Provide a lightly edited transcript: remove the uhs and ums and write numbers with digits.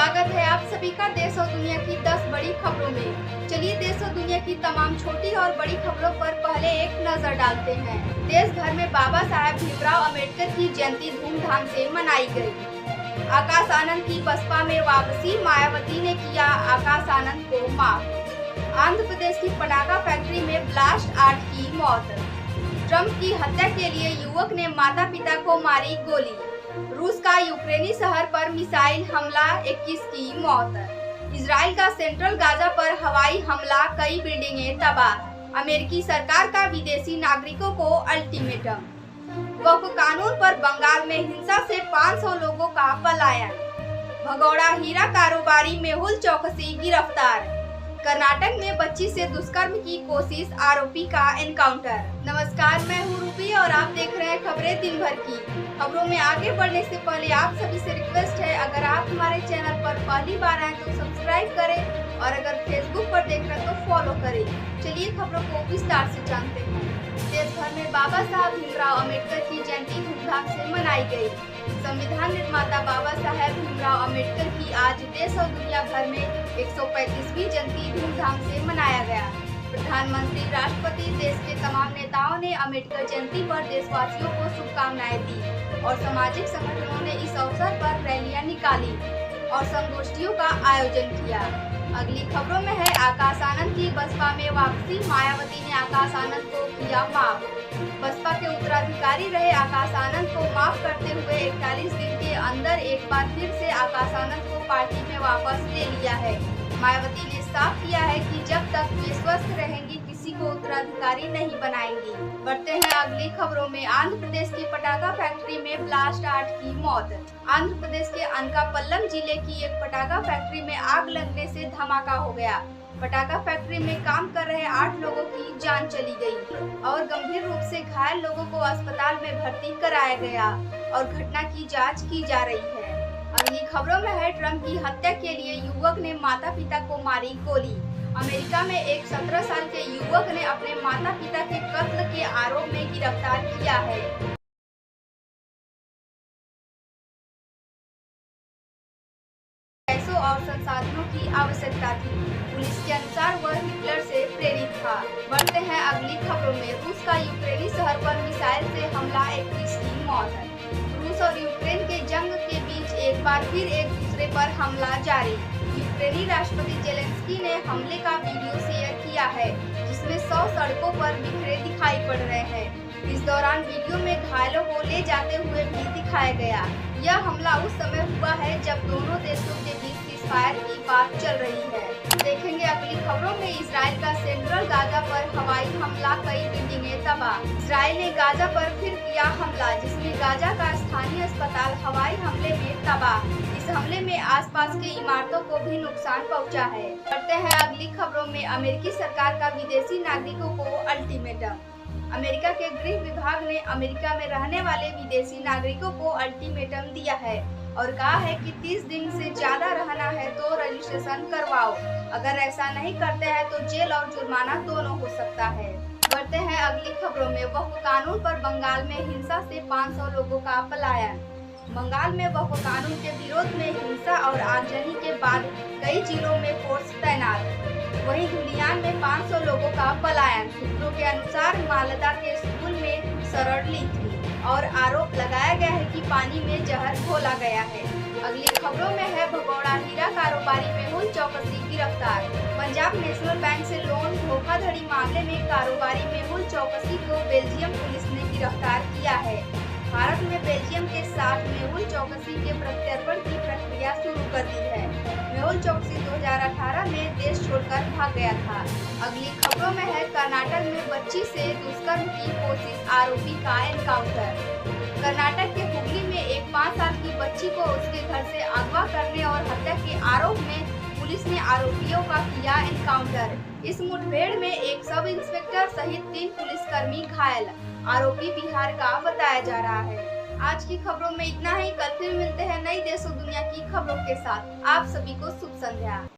स्वागत है आप सभी का देश और दुनिया की 10 बड़ी खबरों में। चलिए देश और दुनिया की तमाम छोटी और बड़ी खबरों पर पहले एक नजर डालते हैं। देश भर में बाबा साहेब भीमराव अम्बेडकर की जयंती धूमधाम से मनाई गई। आकाश आनंद की बसपा में वापसी, मायावती ने किया आकाश आनंद को माफ। आंध्र प्रदेश की पटाखा फैक्ट्री में ब्लास्ट 8 की मौत। ट्रंप की हत्या के लिए युवक ने माता पिता को मारी गोली। रूस का यूक्रेनी शहर पर मिसाइल हमला, 21 की मौत। इजराइल का सेंट्रल गाजा पर हवाई हमला, कई बिल्डिंगें तबाह। अमेरिकी सरकार का विदेशी नागरिकों को अल्टीमेटम। वक्फ कानून पर बंगाल में हिंसा से 500 लोगों का पलायन। भगोड़ा हीरा कारोबारी मेहुल चौकसी गिरफ्तार। कर्नाटक में बच्ची से दुष्कर्म की कोशिश, आरोपी का एनकाउंटर। नमस्कार, मैं हूँ रूपी और आप देख रहे हैं खबरें दिन भर की। खबरों में आगे बढ़ने से पहले आप सभी से रिक्वेस्ट है, अगर आप हमारे चैनल पर पहली बार आए तो सब्सक्राइब करें और अगर फेसबुक पर देख रहे हैं तो फॉलो करें। चलिए खबरों को विस्तार से जानते हैं। देश भर में बाबा साहब भीमराव अम्बेडकर की जयंती धूमधाम से मनाई गई। संविधान निर्माता बाबा साहेब भीमराव अम्बेडकर की आज देश और दुनिया भर में 135वीं जयंती धूमधाम से मनाया गया। प्रधानमंत्री, राष्ट्रपति, देश के तमाम नेताओं ने अम्बेडकर जयंती पर देशवासियों को शुभकामनाएं दी और सामाजिक संगठनों ने इस अवसर पर रैलियां निकाली और संगोष्ठियों का आयोजन किया। अगली खबरों में है आकाश आनंद की बसपा में वापसी, मायावती ने आकाश आनंद को किया माफ। बसपा के उत्तराधिकारी रहे आकाश आनंद को माफ करते हुए 41 दिन के अंदर एक बार फिर से आकाश आनंद को पार्टी में वापस ले लिया है। मायावती ने साफ किया है कि जब तक वे स्वस्थ रहेंगी किसी को उत्तराधिकारी नहीं बनाएंगी। बढ़ते हैं अगली खबरों में। आंध्र प्रदेश की पटाखा फैक्ट्री में ब्लास्ट, 8 की मौत। आंध्र प्रदेश के अनकापल्लम जिले की एक पटाखा फैक्ट्री में आग लगने से धमाका हो गया। पटाखा फैक्ट्री में काम कर रहे 8 लोगों की जान चली गई और गंभीर रूप से घायल लोगों को अस्पताल में भर्ती कराया गया और घटना की जांच की जा रही है। अगली खबरों में है ट्रंप की हत्या के लिए युवक ने माता पिता को मारी गोली। अमेरिका में एक 17 साल के युवक ने अपने माता पिता के कत्ल के आरोप में गिरफ्तार किया है। पैसों और संसाधनों की आवश्यकता थी। पुलिस के अनुसार वह हिटलर से प्रेरित था। बढ़ते हैं अगली खबरों में। रूस का यूक्रेनी शहर पर मिसाइल से हमला, 21 की मौत है। रूस और यूक्रेन के जंग के बीच एक बार फिर एक दूसरे पर हमला जारी। यूक्रेनी राष्ट्रपति जेलेंस्की ने हमले का वीडियो शेयर किया है जिसमें 100 सड़कों पर बिखरे दिखाई पड़ रहे हैं। इस दौरान वीडियो में घायलों को ले जाते हुए भी दिखाया गया। यह हमला उस समय हुआ है जब दोनों देशों के बीच सीज़फायर की बात चल रही है। देखेंगे अगली खबरों में। इजराइल का सेंट्रल गाजा पर हवाई हमला, कई बिल्डिंगें तबाह। इजराइल ने गाजा पर फिर किया हमला जिसमें गाजा का स्थानीय अस्पताल हवाई हमले में तबाह। इस हमले में आसपास की इमारतों को भी नुकसान पहुंचा है। बढ़ते हैं अगली खबरों में। अमेरिकी सरकार का विदेशी नागरिकों को अल्टीमेटम। अमेरिका के गृह विभाग ने अमेरिका में रहने वाले विदेशी नागरिकों को अल्टीमेटम दिया है और कहा है कि 30 दिन से ज्यादा रहना है तो रजिस्ट्रेशन करवाओ। अगर ऐसा नहीं करते हैं तो जेल और जुर्माना दोनों हो सकता है। बढ़ते हैं अगली खबरों में। वक्फ कानून पर बंगाल में हिंसा से 500 लोगों का पलायन। बंगाल में वक्फ कानून के विरोध में हिंसा और आगजनी के बाद कई जिलों में फोर्स तैनात। वहीं धुलियान में 500 लोगों का पलायन। सूत्रों के अनुसार मालदा के स्कूल में शरण ली थी और आरोप लगाया गया है कि पानी में जहर घोला गया है। अगली खबरों में है भगोड़ा हीरा कारोबारी मेहुल चौकसी गिरफ्तार। पंजाब नेशनल बैंक से लोन धोखाधड़ी मामले में कारोबारी मेहुल चौकसी को बेल्जियम पुलिस ने गिरफ्तार किया है। भारत में बेल्जियम के साथ मेहुल चौकसी के प्रत्यर्पण की प्रक्रिया शुरू कर दी है। मेहुल चौकसी 2018 में देश छोड़कर भाग गया था। अगली खबरों में है कर्नाटक में बच्ची से दुष्कर्म की कोशिश, आरोपी का एनकाउंटर। कर्नाटक के हुगली में एक 5 साल की बच्ची को उसके घर से अगवा करने और हत्या के आरोप में पुलिस ने आरोपियों का किया एनकाउंटर। इस मुठभेड़ में एक सब इंस्पेक्टर सहित 3 पुलिसकर्मी घायल। आरोपी बिहार का बताया जा रहा है। आज की खबरों में इतना ही। कल फिर मिलते हैं नई देश और दुनिया की खबरों के साथ। आप सभी को शुभ संध्या।